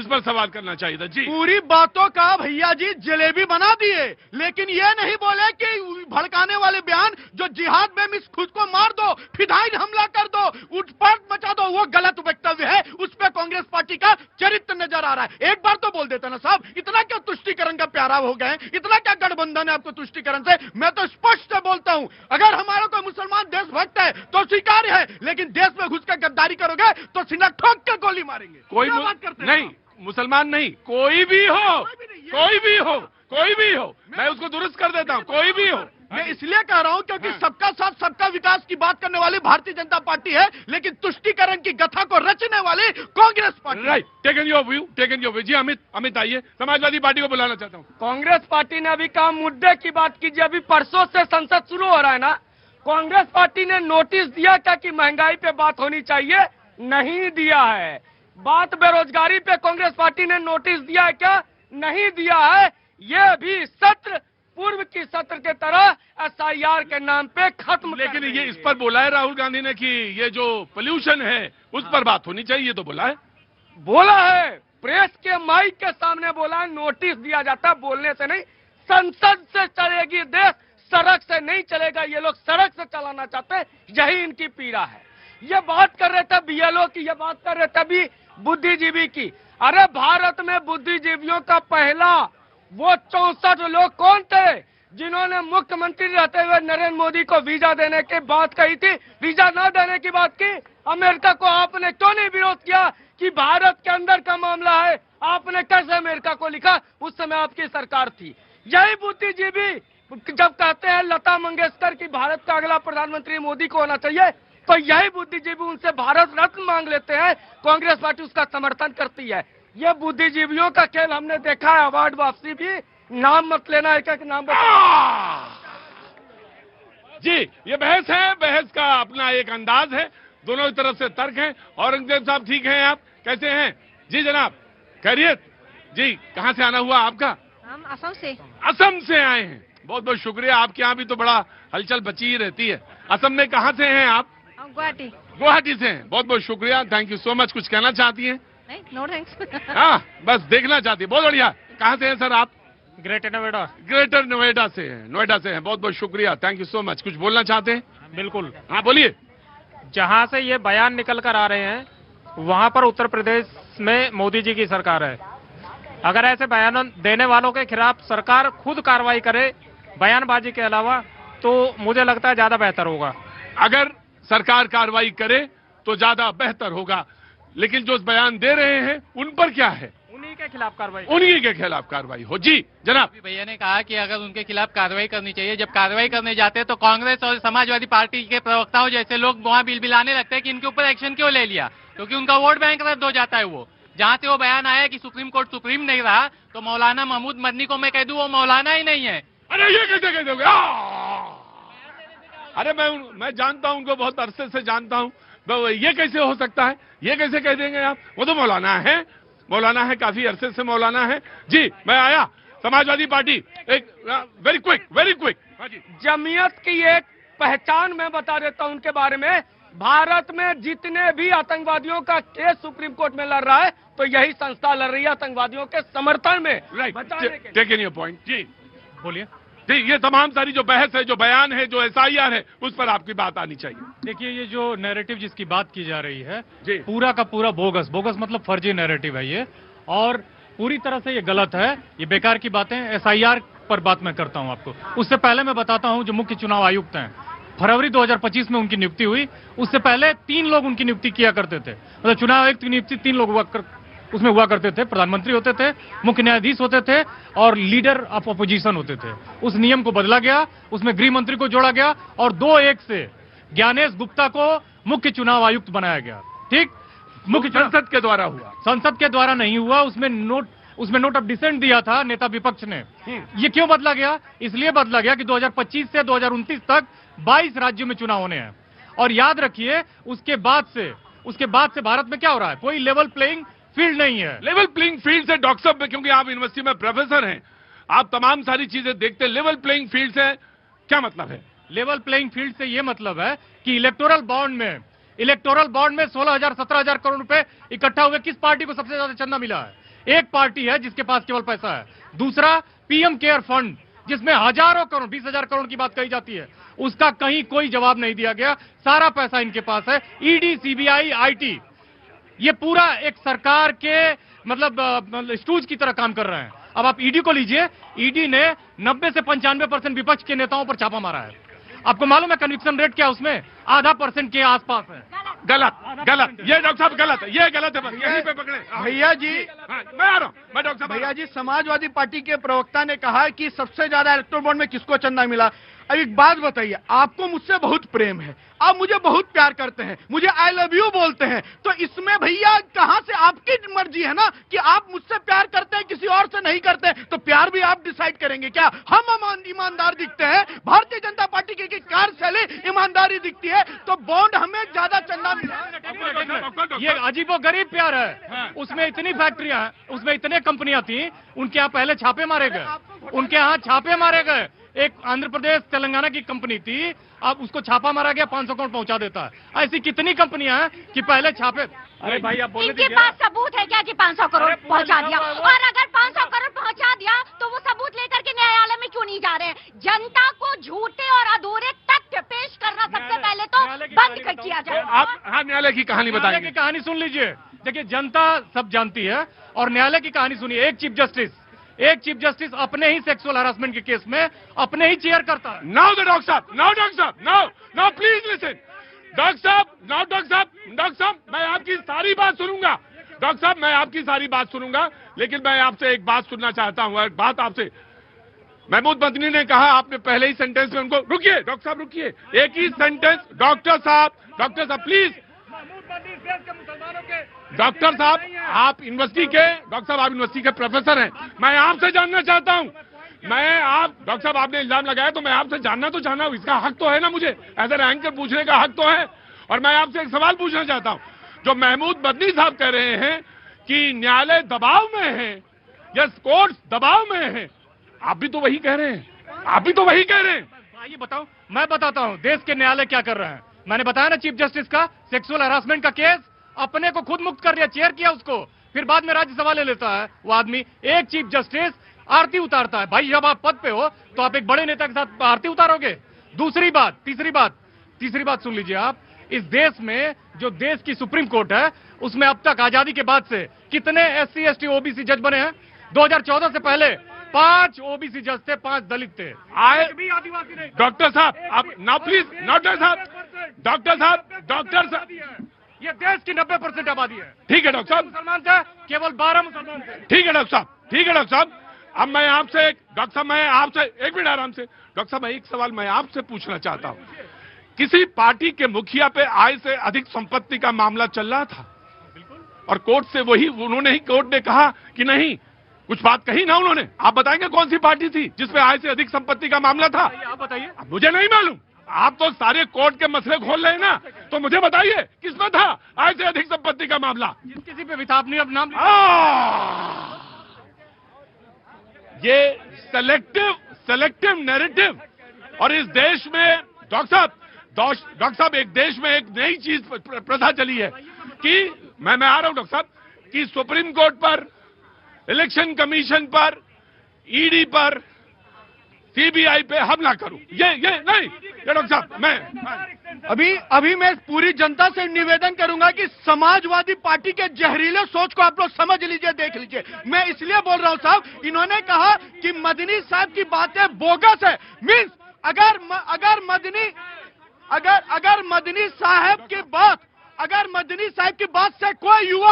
पर सवाल करना चाहिए था। जी, पूरी बातों का भैया जी जलेबी बना दिए, लेकिन ये नहीं बोले कि भड़काने वाले बयान जो जिहाद में मिस खुद को मार दो, फिदाइन हमला कर दो, उत्पात मचा दो, वो गलत वक्तव्य है। उस पर कांग्रेस पार्टी का चरित्र नजर आ रहा है। एक बार तो बोल देता ना साहब, इतना क्या तुष्टीकरण का प्यारा हो गए, इतना क्या गठबंधन है आपको तुष्टीकरण से। मैं तो स्पष्ट से बोलता हूं, अगर हमारा कोई मुसलमान देशभक्त है तो स्वीकार्य है, लेकिन देश में घुसकर गद्दारी करोगे तो सीना ठोक के गोली मारेंगे। कोई बात करते हैं नहीं, मुसलमान नहीं, कोई भी हो, कोई भी हो, कोई भी हो, मैं उसको दुरुस्त कर देता हूं, कोई भी हो। मैं इसलिए कह रहा हूं क्योंकि सबका साथ सबका विकास की बात करने वाली भारतीय जनता पार्टी है, लेकिन तुष्टीकरण की गथा को रचने वाली Congress party. Right, taken your view, taken your view. जी अमित आइए, समाजवादी पार्टी को बुलाना चाहता हूं। कांग्रेस पार्टी ने अभी कहा मुद्दे की बात कीजिए। अभी परसों से संसद शुरू हो रहा है ना, कांग्रेस पार्टी ने नोटिस दिया क्या कि महंगाई पे बात होनी चाहिए? नहीं दिया है। बात बेरोजगारी पे कांग्रेस पार्टी ने नोटिस दिया है क्या? नहीं दिया है। ये भी सत्र पूर्व की सत्र के तरह एसआईआर के नाम पे खत्म। लेकिन ये इस पर बोला है राहुल गांधी ने कि ये जो पोल्यूशन है उस पर बात होनी चाहिए, तो बोला है प्रेस के माइक के सामने बोला है, नोटिस दिया जाता है, बोलने से नहीं। संसद से चलेगी देश, सड़क से नहीं चलेगा। ये लोग सड़क से चलाना चाहते हैं, यही इनकी पीड़ा है। ये बात कर रहे थे बीएलओ की, ये बात कर रहे थे अभी बुद्धिजीवी की। अरे भारत में बुद्धिजीवियों का पहला वो 64 लोग कौन थे जिन्होंने मुख्यमंत्री रहते हुए नरेंद्र मोदी को वीजा देने की बात कही थी, वीजा न देने की बात की? अमेरिका को आपने क्यों नहीं विरोध किया कि भारत के अंदर का मामला है? आपने कैसे अमेरिका को लिखा? उस समय आपकी सरकार थी। यही बुद्धिजीवी जब कहते हैं लता मंगेशकर की भारत का अगला प्रधानमंत्री मोदी को होना चाहिए, तो यही बुद्धिजीवी उनसे भारत रत्न मांग लेते हैं। कांग्रेस पार्टी उसका समर्थन करती है। ये बुद्धिजीवियों का खेल हमने देखा है। अवार्ड वापसी भी, नाम मत लेना, एक एक नाम जी, ये बहस है, बहस का अपना एक अंदाज है, दोनों तरफ से तर्क हैं। औरंगजेब साहब ठीक हैं, आप कैसे हैं? जी जनाब, खैरियत जी। कहाँ से आना हुआ आपका? हम असम से। असम से आए हैं, बहुत बहुत शुक्रिया। आपके यहाँ भी तो बड़ा हलचल बची ही रहती है। असम में कहाँ से हैं आप? गुवाहाटी। गुवाहाटी से हैं, बहुत बहुत शुक्रिया, थैंक यू सो मच। कुछ कहना चाहती हैं? नहीं, नो थैंक्स। हाँ, बस देखना चाहती है, बहुत बढ़िया। कहाँ से हैं सर आप? ग्रेटर नोएडा। ग्रेटर नोएडा से हैं, नोएडा से हैं, बहुत बहुत शुक्रिया, थैंक यू सो मच। कुछ बोलना चाहते हैं? बिल्कुल, हाँ बोलिए। जहां से ये बयान निकल कर आ रहे हैं वहां पर उत्तर प्रदेश में मोदी जी की सरकार है। अगर ऐसे बयान देने वालों के खिलाफ सरकार खुद कार्रवाई करे बयानबाजी के अलावा, तो मुझे लगता है ज्यादा बेहतर होगा। अगर सरकार कार्रवाई करे तो ज्यादा बेहतर होगा, लेकिन जो बयान दे रहे हैं उन पर क्या है? उन्हीं के खिलाफ कार्रवाई, उन्हीं के खिलाफ कार्रवाई हो। जी जनाब। भैया ने कहा कि अगर उनके खिलाफ कार्रवाई करनी चाहिए। जब कार्रवाई करने जाते हैं तो कांग्रेस और समाजवादी पार्टी के प्रवक्ताओं जैसे लोग वहाँ बिलबिलाने लगते हैं कि इनके ऊपर एक्शन क्यों ले लिया, क्योंकि उनका वोट बैंक रद्द हो जाता है। वो जहाँ से वो बयान आया कि सुप्रीम कोर्ट सुप्रीम नहीं रहा, तो मौलाना महमूद मदनी को मैं कह दूं वो मौलाना ही नहीं है। अरे ये कैसे कह दोगे? अरे मैं जानता हूं उनको, बहुत अरसे से जानता हूं, ये कैसे हो सकता है? ये कैसे कह देंगे आप? वो तो मौलाना है, मौलाना है, काफी अरसे से मौलाना है। जी मैं आया, समाजवादी पार्टी एक वेरी क्विक। जमीयत की एक पहचान मैं बता देता हूं उनके बारे में। भारत में जितने भी आतंकवादियों का केस सुप्रीम कोर्ट में लड़ रहा है, तो यही संस्था लड़ रही है आतंकवादियों के समर्थन में। Right, taken your point. जी बोलिए। जी, ये तमाम सारी जो बहस है, जो बयान है, जो एसआईआर है, उस पर आपकी बात आनी चाहिए। देखिए, ये जो नैरेटिव जिसकी बात की जा रही है, जी, पूरा का पूरा बोगस मतलब फर्जी नैरेटिव है ये, और पूरी तरह से ये गलत है। ये बेकार की बातें। एसआईआर पर बात मैं करता हूं आपको। उससे पहले मैं बताता हूं, जो मुख्य चुनाव आयुक्त हैं, फरवरी 2025 में उनकी नियुक्ति हुई। उससे पहले 3 लोग उनकी नियुक्ति किया करते थे। मतलब चुनाव आयुक्त की नियुक्ति 3 लोग उसमें हुआ करते थे। प्रधानमंत्री होते थे, मुख्य न्यायाधीश होते थे, और लीडर ऑफ अपोजिशन होते थे। उस नियम को बदला गया, उसमें गृह मंत्री को जोड़ा गया, और 2-1 से ज्ञानेश गुप्ता को मुख्य चुनाव आयुक्त बनाया गया। ठीक, मुख्य संसद के द्वारा हुआ, संसद के द्वारा नहीं हुआ। उसमें नोट ऑफ डिसेंट दिया था नेता विपक्ष ने। ये क्यों बदला गया? इसलिए बदला गया कि 2025 से 2029 तक 22 राज्यों में चुनाव होने हैं। और याद रखिए, उसके बाद से भारत में क्या हो रहा है? कोई लेवल प्लेइंग फील्ड नहीं है। लेवल प्लेइंग फील्ड से डॉक्टर साहब, क्योंकि आप यूनिवर्सिटी में प्रोफेसर हैं, आप तमाम सारी चीजें देखते हैं। लेवल प्लेइंग फील्ड से क्या मतलब है? लेवल प्लेइंग फील्ड से यह मतलब है कि इलेक्टोरल बॉन्ड में 16,000 17,000 करोड़ रुपए इकट्ठा हुए। किस पार्टी को सबसे ज्यादा चंदा मिला है? एक पार्टी है जिसके पास केवल पैसा है। दूसरा पीएम केयर फंड, जिसमें हजारों करोड़, 20,000 करोड़ की बात कही जाती है, उसका कहीं कोई जवाब नहीं दिया गया। सारा पैसा इनके पास है। ईडी, सीबीआई, आईटी, ये पूरा एक सरकार के मतलब स्टूज की तरह काम कर रहे हैं। अब आप ईडी को लीजिए, ईडी ने 90 से 95% विपक्ष के नेताओं पर छापा मारा है। आपको मालूम है कन्विक्शन रेट क्या उसमें? 0.5% के आसपास है। गलत, गलत, ये डॉक्टर साहब गलत है, ये गलत है, बस यहीं पे पकड़े। भैया जी, हाँ, मैं आ रहा हूँ, मैं डॉक्टर साहब भैया जी, समाजवादी पार्टी के प्रवक्ता ने कहा कि सबसे ज्यादा इलेक्टोरल बॉन्ड में किसको चंदा मिला। अब एक बात बताइए, आपको मुझसे बहुत प्रेम है, आप मुझे बहुत प्यार करते हैं, मुझे आई लव यू बोलते हैं, तो इसमें भैया कहां से आपकी मर्जी है ना कि आप मुझसे प्यार करते हैं, किसी और से नहीं करते, तो प्यार भी आप डिसाइड करेंगे क्या? हम ईमानदार दिखते हैं, भारतीय जनता पार्टी की कार्यशैली ईमानदारी दिखती है, तो बॉन्ड हमें ज्यादा चंदा मिला। ये अजीबो गरीब प्यार है। उसमें इतनी फैक्ट्रियां हैं, उसमें इतने कंपनियां थी, उनके यहाँ पहले छापे मारे गए, उनके यहाँ छापे मारे गए। एक आंध्र प्रदेश तेलंगाना की कंपनी थी, अब उसको छापा मारा गया, 500 करोड़ पहुंचा देता है। ऐसी कितनी कंपनियां हैं कि पहले छापे। अरे भाई आप बोलने इनके दीजिए। पास सबूत है क्या कि 500 करोड़ पहुंचा दिया? और अगर 500 करोड़ पहुंचा दिया तो वो सबूत लेकर के न्यायालय में क्यों नहीं जा रहे हैं? जनता को झूठे और अधूरे तथ्य पेश करना सबसे पहले तो बंद कर किया जाए। आप हाँ न्यायालय की कहानी न्यायालय बताएंगे। की कहानी सुन लीजिए। देखिए, जनता सब जानती है और न्यायालय की कहानी सुनिए। एक चीफ जस्टिस अपने ही सेक्सुअल हरासमेंट के केस में अपने ही चेयर करता है। नाउ द डॉक्टर साहब, नाउ प्लीज लिसन। डॉक्टर साहब, मैं आपकी सारी बात सुनूंगा। डॉक्टर साहब, मैं आपकी सारी बात सुनूंगा, लेकिन मैं आपसे एक बात सुनना चाहता हूं। एक बात आपसे, महमूद मदनी ने कहा, आपने पहले ही सेंटेंस में उनको, रुकिए डॉक्टर साहब रुकिए, एक ही सेंटेंस। डॉक्टर साहब प्लीज। डॉक्टर साहब, आप यूनिवर्सिटी के प्रोफेसर हैं। मैं आपसे जानना चाहता हूं, डॉक्टर साहब आपने इल्जाम लगाया तो मैं आपसे जानना तो चाहना हूं, इसका हक तो है ना मुझे, एज ए एंकर पूछने का हक तो है। और मैं आपसे एक सवाल पूछना चाहता हूं, जो महमूद मदनी साहब कह रहे हैं कि न्यायालय दबाव में है या कोर्ट दबाव में है, आप भी तो वही कह रहे हैं। आइए बताओ, मैं बताता हूं देश के न्यायालय क्या कर रहे हैं। मैंने बताया ना, चीफ जस्टिस का सेक्सुअल हरासमेंट का केस अपने को खुद मुक्त कर दिया, चेयर किया उसको, फिर बाद में राज्यसभा ले लेता है वो आदमी। एक चीफ जस्टिस आरती उतारता है। भाई, जब आप पद पे हो तो आप एक बड़े नेता के साथ आरती उतारोगे? तीसरी बात सुन लीजिए आप। इस देश में जो देश की सुप्रीम कोर्ट है, उसमें अब तक आजादी के बाद से कितने SC ST OBC जज बने हैं? 2014 से पहले 5 OBC जज थे, 5 दलित थे, आए भी आदिवासी नहीं। डॉक्टर साहब, आप ना प्लीज, डॉक्टर साहब, ये देश की 90% आबादी है। ठीक है डॉक्टर साहब, मुसलमान थे, केवल 12 मुसलमान थे। ठीक है डॉक्टर साहब। अब मैं आपसे एक मिनट आराम से। डॉक्टर साहब, मैं एक सवाल मैं आपसे पूछना चाहता हूं। किसी पार्टी के मुखिया पे आय से अधिक संपत्ति का मामला चल रहा था और कोर्ट से कोर्ट ने कहा कि नहीं, कुछ बात कही ना उन्होंने। आप बताएंगे कौन सी पार्टी थी जिसपे आय से अधिक संपत्ति का मामला था? आप बताइए। अब मुझे नहीं मालूम, आप तो सारे कोर्ट के मसले खोल रहे हैं ना, तो मुझे बताइए किसमें था आय से अधिक संपत्ति का मामला? जिस किसी पे भी था, अपनी अब नाम ये सेलेक्टिव नैरेटिव। और इस देश में डॉक्टर साहब एक देश में एक नई चीज प्रथा चली है कि मैं आ रहा हूं डॉक्टर साहब, कि सुप्रीम कोर्ट पर, इलेक्शन कमीशन पर, ईडी पर, सीबीआई पे हमला करूं। ये नहीं, ये डॉक्टर साहब, मैं अभी मैं पूरी जनता से निवेदन करूंगा कि समाजवादी पार्टी के जहरीले सोच को आप लोग समझ लीजिए, देख लीजिए। मैं इसलिए बोल रहा हूं साहब, इन्होंने कहा कि मदनी साहब की बातें बोगस है। मीन्स अगर मदनी साहब की बात से कोई युवा